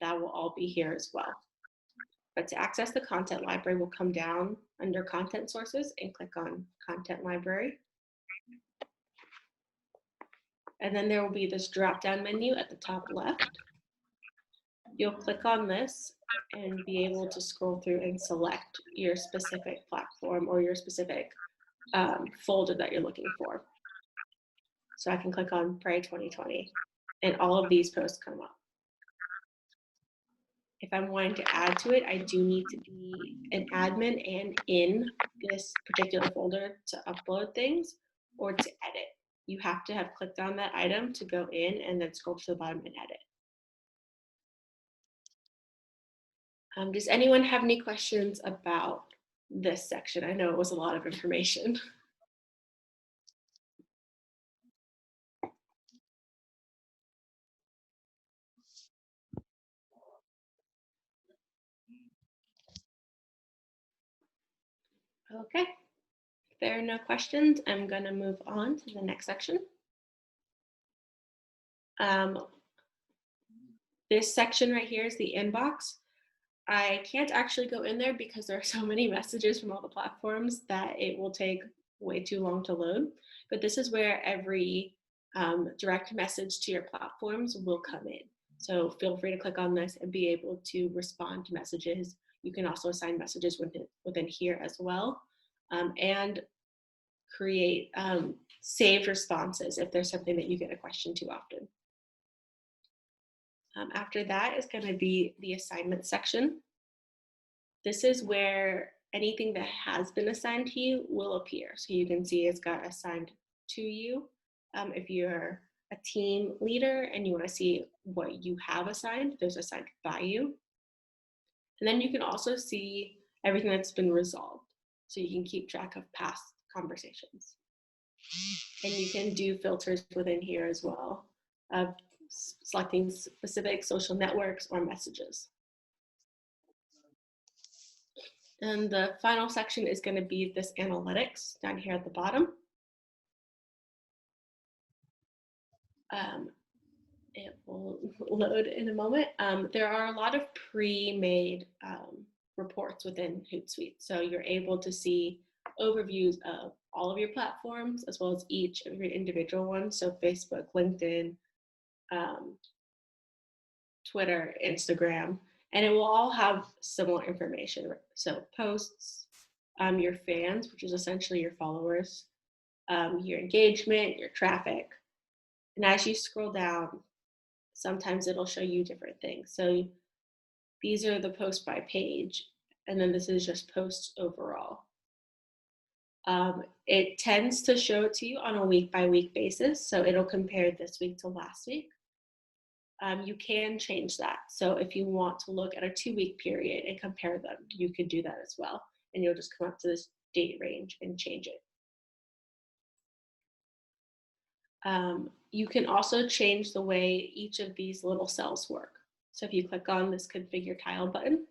that will all be here as well. But to access the content library, we'll come down under content sources and click on content library. And then there will be this drop-down menu at the top left. You'll click on this and be able to scroll through and select your specific platform or your specific folder that you're looking for. So I can click on Pray 2020 and all of these posts come up. if I'm wanting to add to it, I do need to be an admin and in this particular folder to upload things or to edit. You have to have clicked on that item to go in and then scroll to the bottom and edit. Does anyone have any questions about this section? I know it was a lot of information. Okay, if there are no questions, I'm going to move on to the next section. This section right here is the inbox. I can't actually go in there because there are so many messages from all the platforms that it will take way too long to load. But this is where every direct message to your platforms will come in. So feel free to click on this and be able to respond to messages. You can also assign messages within here as well, and create saved responses if there's something that you get a question too often. After that is going to be the assignment section. This is where anything that has been assigned to you will appear. So you can see it's got assigned to you. If you're a team leader and you want to see what you have assigned, there's assigned by you. And then you can also see everything that's been resolved. So you can keep track of past conversations. And you can do filters within here as well, selecting specific social networks or messages. And the final section is going to be this analytics down here at the bottom. It will load in a moment. There are a lot of pre-made reports within Hootsuite. So you're able to see overviews of all of your platforms as well as each of your individual ones. So Facebook, LinkedIn, Twitter, Instagram, and it will all have similar information. So posts, your fans, which is essentially your followers, your engagement, your traffic. And as you scroll down, sometimes it'll show you different things. So these are the posts by page, and then this is just posts overall. It tends to show it to you on a week-by-week basis, so it'll compare this week to last week. You can change that. So if you want to look at a 2-week period and compare them, you can do that as well. And you'll just come up to this date range and change it. You can also change the way each of these little cells work. So if you click on this configure tile button,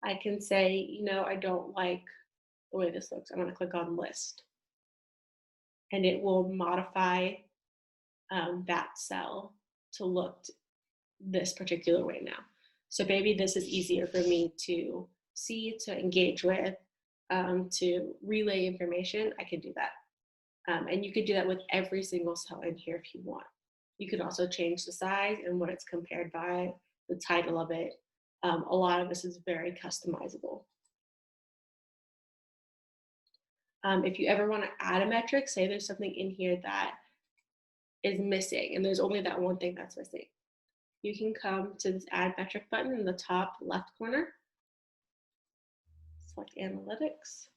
I can say, you know, I don't like the way this looks. I'm going to click on list. And it will modify that cell to look this particular way now. So maybe this is easier for me to see, to engage with, to relay information. I can do that. And you could do that with every single cell in here if you want. You could also change the size and what it's compared by, the title of it. A lot of this is very customizable. If you ever want to add a metric, say there's something in here that is missing and there's only that one thing that's missing, you can come to this add metric button in the top left corner, select analytics,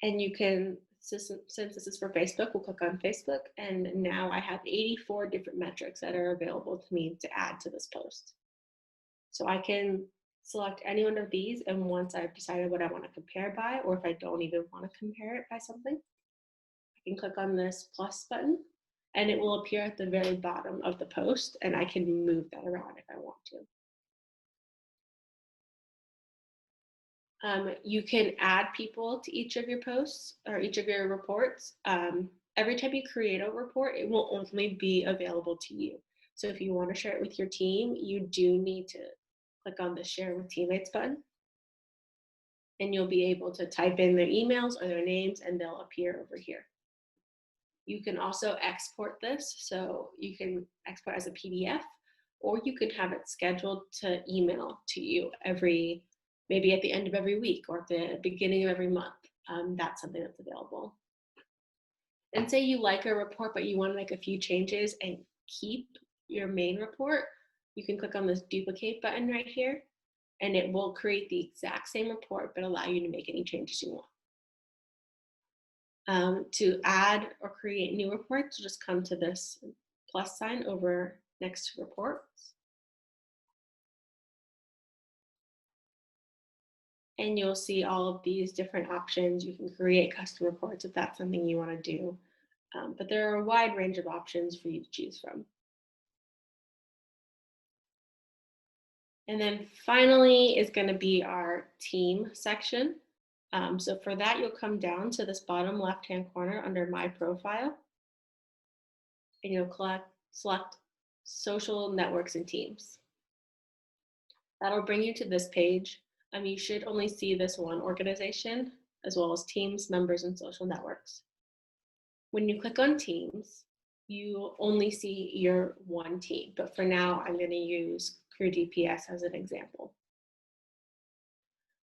and you can, since this is for Facebook, we'll click on Facebook, and now I have 84 different metrics that are available to me to add to this post. So I can select any one of these, and once I've decided what I want to compare by, or if I don't even want to compare it by something, I can click on this plus button, and it will appear at the very bottom of the post, and I can move that around if I want to. You can add people to each of your posts or each of your reports. Every time you create a report, it will only be available to you. So if you want to share it with your team, you do need to click on the share with teammates button. And you'll be able to type in their emails or their names and they'll appear over here. You can also export this. So you can export as a PDF, or you can have it scheduled to email to you maybe at the end of every week or at the beginning of every month. That's something that's available. And say you like a report, but you want to make a few changes and keep your main report, you can click on this duplicate button right here, and it will create the exact same report, but allow you to make any changes you want. To add or create new reports, just come to this plus sign over next to reports. And you'll see all of these different options. You can create custom reports if that's something you want to do. But there are a wide range of options for you to choose from. And then finally is going to be our team section. So for that, you'll come down to this bottom left-hand corner under My Profile, and you'll select Social Networks and Teams. That'll bring you to this page. You should only see this one organization, as well as teams, members, and social networks. When you click on Teams, you only see your one team, but for now, I'm going to use Crew DPS as an example.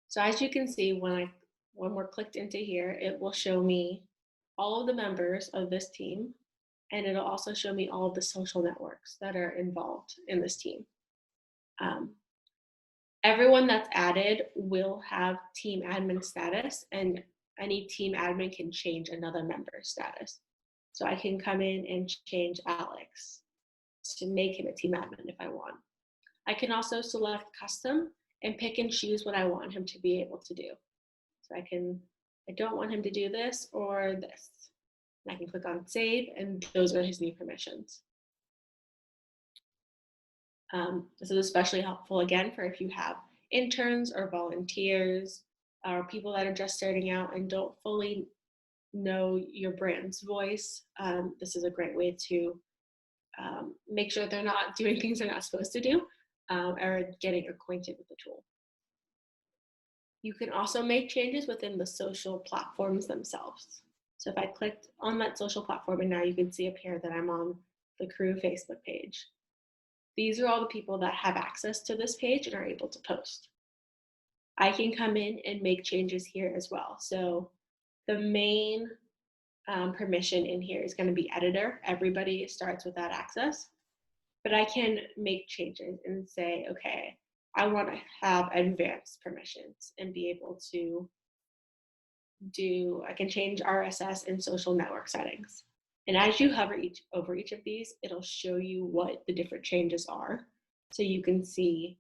So as you can see, when we're clicked into here, it will show me all of the members of this team, and it'll also show me all of the social networks that are involved in this team. Everyone that's added will have team admin status, and any team admin can change another member's status. So I can come in and change Alex to make him a team admin if I want. I can also select custom and pick and choose what I want him to be able to do. So I don't want him to do this or this. And I can click on save, and those are his new permissions. This is especially helpful, again, for if you have interns or volunteers or people that are just starting out and don't fully know your brand's voice. This is a great way to make sure they're not doing things they're not supposed to do or getting acquainted with the tool. You can also make changes within the social platforms themselves. So if I clicked on that social platform, and now you can see up here that I'm on the Crew Facebook page. These are all the people that have access to this page and are able to post. I can come in and make changes here as well. So the main permission in here is going to be editor. Everybody starts with that access. But I can make changes and say, okay, I want to have advanced permissions and be able to I can change RSS and social network settings. And as you hover over each of these, it'll show you what the different changes are. So you can see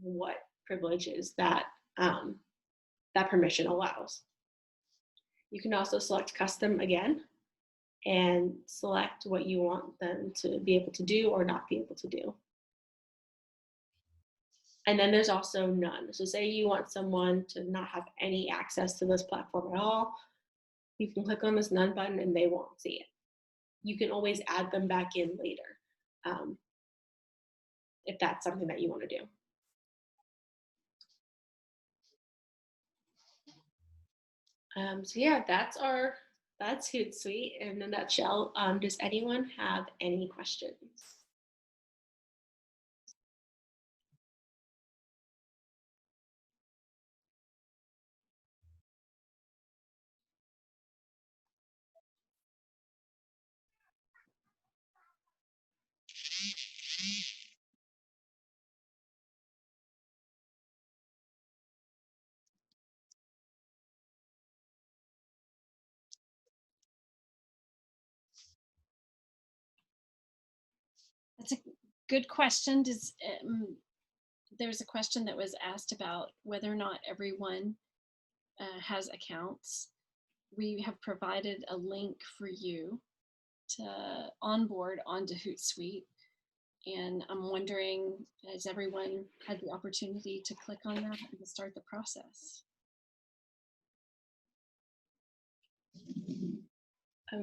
what privileges that, that permission allows. You can also select custom again and select what you want them to be able to do or not be able to do. And then there's also none. So say you want someone to not have any access to this platform at all, you can click on this none button and they won't see it. You can always add them back in later if that's something that you want to do. So yeah, that's Hootsuite in a nutshell. Does anyone have any questions? That's a good question. There's a question that was asked about whether or not everyone has accounts. We have provided a link for you to onboard onto Hootsuite. And I'm wondering, has everyone had the opportunity to click on that and to start the process?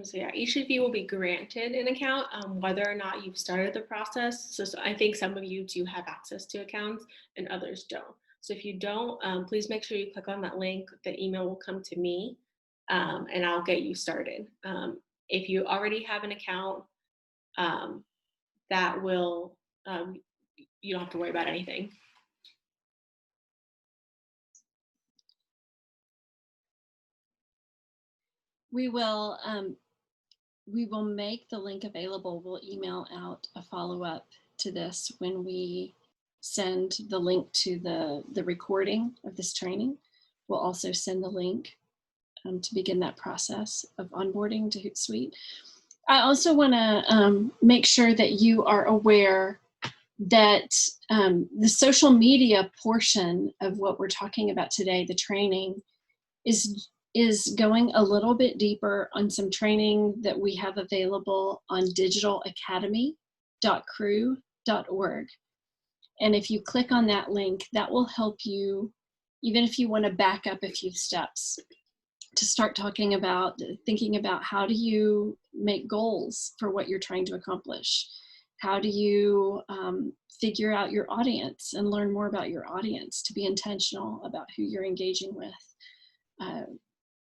So yeah, each of you will be granted an account, whether or not you've started the process. So I think some of you do have access to accounts and others don't. So if you don't, please make sure you click on that link. The email will come to me and I'll get you started. If you already have an account, that will, you don't have to worry about anything. We will make the link available. We'll email out a follow-up to this when we send the link to the recording of this training. We'll also send the link to begin that process of onboarding to Hootsuite. I also want to make sure that you are aware that the social media portion of what we're talking about today, the training, is going a little bit deeper on some training that we have available on digitalacademy.crew.org. And if you click on that link, that will help you, even if you want to back up a few steps, to start thinking about how do you make goals for what you're trying to accomplish? How do you figure out your audience and learn more about your audience, to be intentional about who you're engaging with?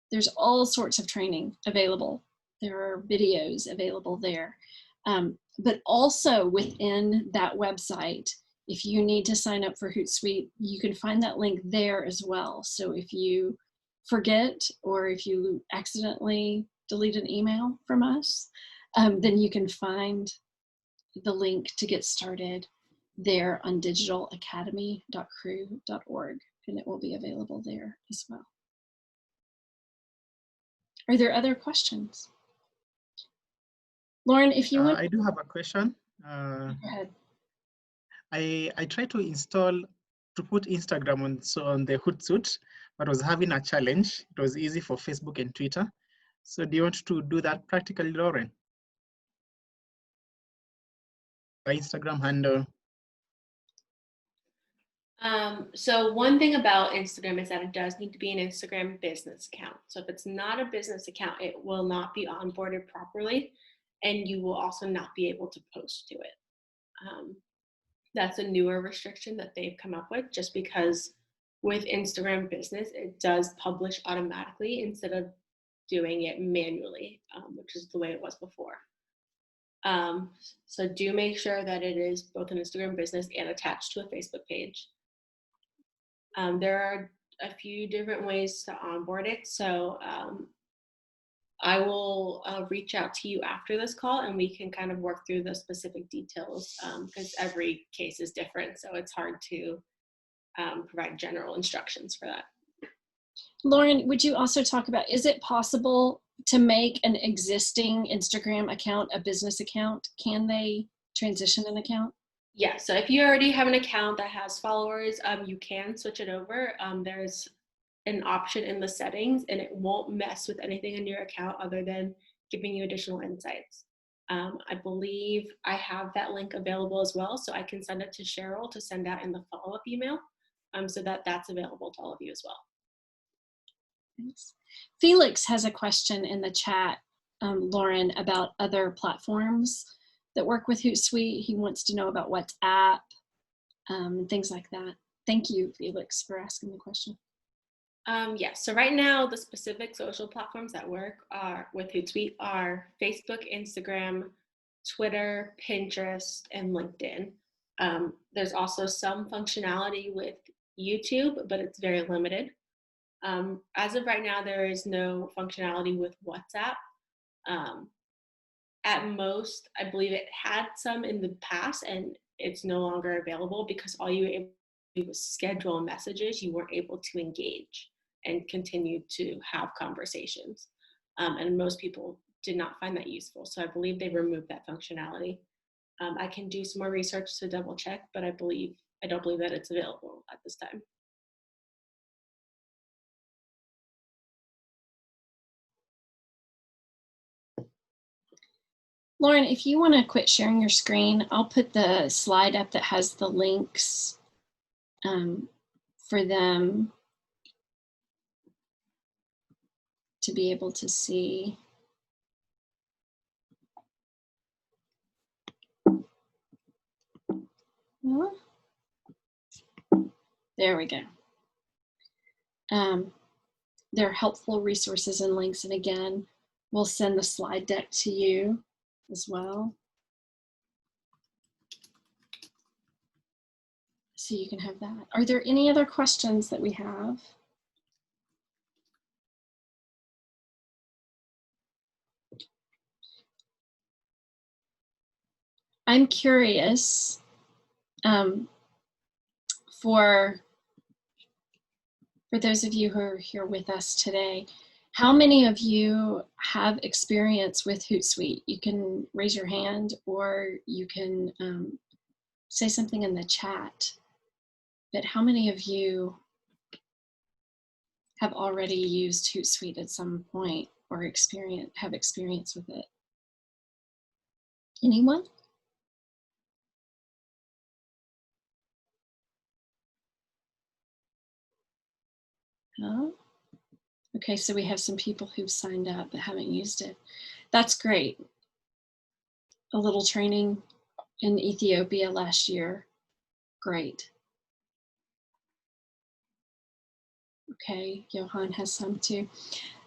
There's all sorts of training available. There are videos available there. But also within that website, if you need to sign up for Hootsuite, you can find that link there as well. So if you forget, or if you accidentally delete an email from us, then you can find the link to get started there on digitalacademy.crew.org, and it will be available there as well. Are there other questions? Lauren, if you want. I do have a question. Go ahead. I tried to put Instagram on the Hootsuite, but was having a challenge. It was easy for Facebook and Twitter. So do you want to do that practically, Lauren? The Instagram handle. So one thing about Instagram is that it does need to be an Instagram business account. So if it's not a business account, it will not be onboarded properly, and you will also not be able to post to it. That's a newer restriction that they've come up with, just because with Instagram business, it does publish automatically instead of doing it manually, which is the way it was before. So do make sure that it is both an Instagram business and attached to a Facebook page. There are a few different ways to onboard it. So I will reach out to you after this call, and we can kind of work through the specific details, because every case is different. So it's hard to provide general instructions for that. Lauren, would you also talk about, is it possible to make an existing Instagram account a business account? Can they transition an account? Yeah, so if you already have an account that has followers, you can switch it over. There's an option in the settings, and it won't mess with anything in your account other than giving you additional insights. I believe I have that link available as well, so I can send it to Cheryl to send out in the follow-up email, so that's available to all of you as well. Thanks. Felix has a question in the chat, Lauren, about other platforms that work with Hootsuite. He wants to know about WhatsApp, and things like that. Thank you, Felix, for asking the question. Yeah, so right now, the specific social platforms that work with Hootsuite are Facebook, Instagram, Twitter, Pinterest, and LinkedIn. There's also some functionality with YouTube, but it's very limited. As of right now, there is no functionality with WhatsApp. At most, I believe it had some in the past, and it's no longer available because all you were able to do was schedule messages. You weren't able to engage and continue to have conversations. And most people did not find that useful. So I believe they removed that functionality. I can do some more research to double check, but I don't believe that it's available at this time. Lauren, if you want to quit sharing your screen, I'll put the slide up that has the links for them to be able to see. There we go. There are helpful resources and links, and again, we'll send the slide deck to you as well, so you can have that. Are there any other questions that we have? I'm curious for those of you who are here with us today, how many of you have experience with Hootsuite? You can raise your hand, or you can say something in the chat. But how many of you have already used Hootsuite at some point, or have experience with it? Anyone? Oh, okay, so we have some people who've signed up but haven't used it. That's great. A little training in Ethiopia last year. Great. Okay, Johan has some too.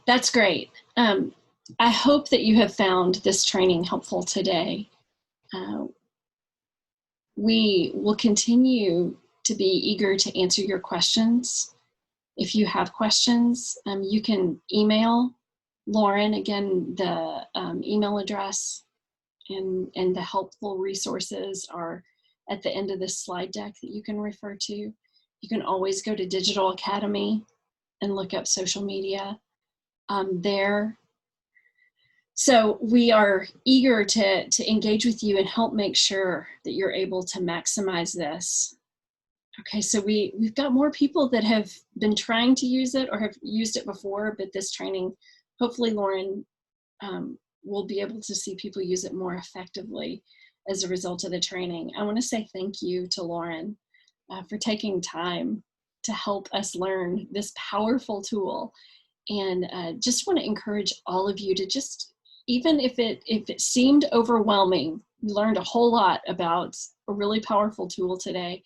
That's great. I hope that you have found this training helpful today. We will continue to be eager to answer your questions. If you have questions, you can email Lauren. Again, the email address and the helpful resources are at the end of this slide deck that you can refer to. You can always go to Digital Academy and look up social media there. So we are eager to engage with you and help make sure that you're able to maximize this. Okay, so we've got more people that have been trying to use it or have used it before, but this training, hopefully Lauren will be able to see people use it more effectively as a result of the training. I want to say thank you to Lauren for taking time to help us learn this powerful tool. And just want to encourage all of you to just, even if it seemed overwhelming, you learned a whole lot about a really powerful tool today,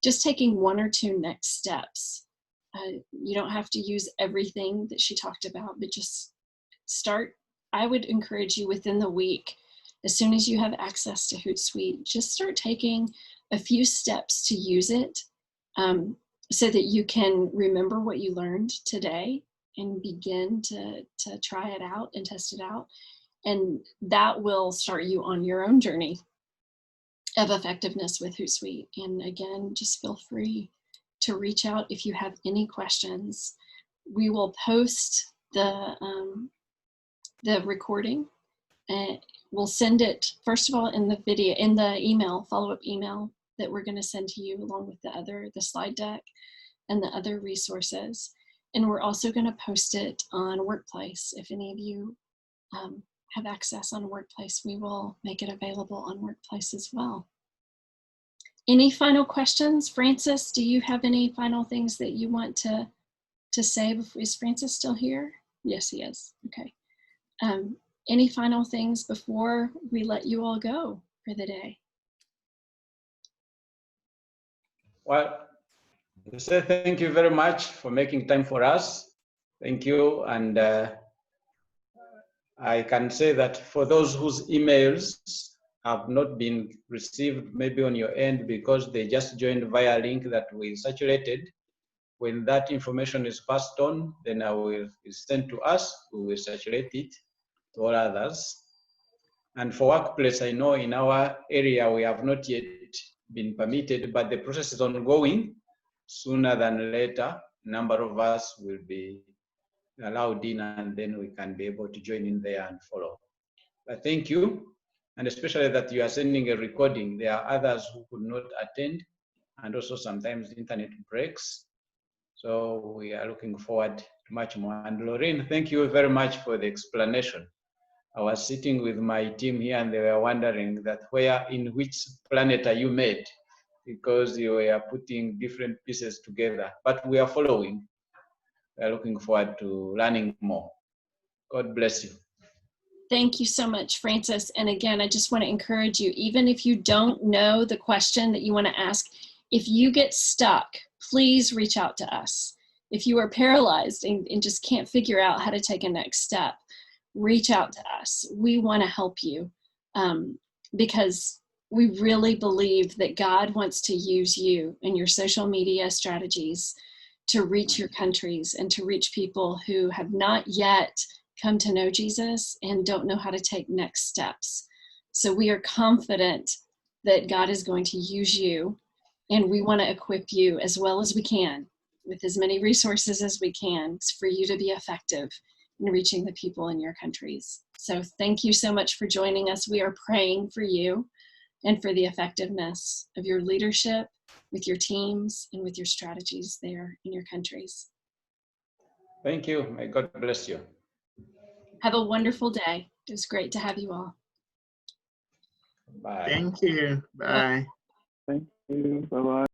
just taking one or two next steps. You don't have to use everything that she talked about, but just start. I would encourage you within the week, as soon as you have access to Hootsuite, just start taking a few steps to use it so that you can remember what you learned today and begin to try it out and test it out. And that will start you on your own journey of effectiveness with Hootsuite. And again, just feel free to reach out if you have any questions. We will post the recording, and we'll send it first of all in the video, in the email, follow-up email that we're going to send to you along with the slide deck and the other resources. And we're also going to post it on Workplace. If any of you have access on Workplace, we will make it available on Workplace as well. Any final questions? Francis, do you have any final things that you want to say? Is Francis still here? Yes, he is. Okay. Any final things before we let you all go for the day? Well, I say thank you very much for making time for us. Thank you. And I can say that for those whose emails have not been received, maybe on your end, because they just joined via a link that we saturated, when that information is passed on, then is sent to us, we will saturate it to all others. And for Workplace, I know in our area we have not yet been permitted, but the process is ongoing. Sooner than later, a number of us will be allowed in, and then we can be able to join in there and follow. But thank you, and especially that you are sending a recording. There are others who could not attend, and also sometimes internet breaks. So we are looking forward to much more. And Lorraine, thank you very much for the explanation. I was sitting with my team here and they were wondering that in which planet are you made? Because you were putting different pieces together, but we are following. We are looking forward to learning more. God bless you. Thank you so much, Francis. And again, I just want to encourage you, even if you don't know the question that you want to ask, if you get stuck, please reach out to us. If you are paralyzed and just can't figure out how to take a next step, reach out to us. We want to help you because we really believe that God wants to use you and your social media strategies to reach your countries and to reach people who have not yet come to know Jesus and don't know how to take next steps. So we are confident that God is going to use you, and we want to equip you as well as we can with as many resources as we can for you to be effective in reaching the people in your countries. So thank you so much for joining us. We are praying for you and for the effectiveness of your leadership with your teams and with your strategies there in your countries. Thank you. May God bless you. Have a wonderful day. It was great to have you all. Bye. Thank you. Bye. Thank you. Bye-bye.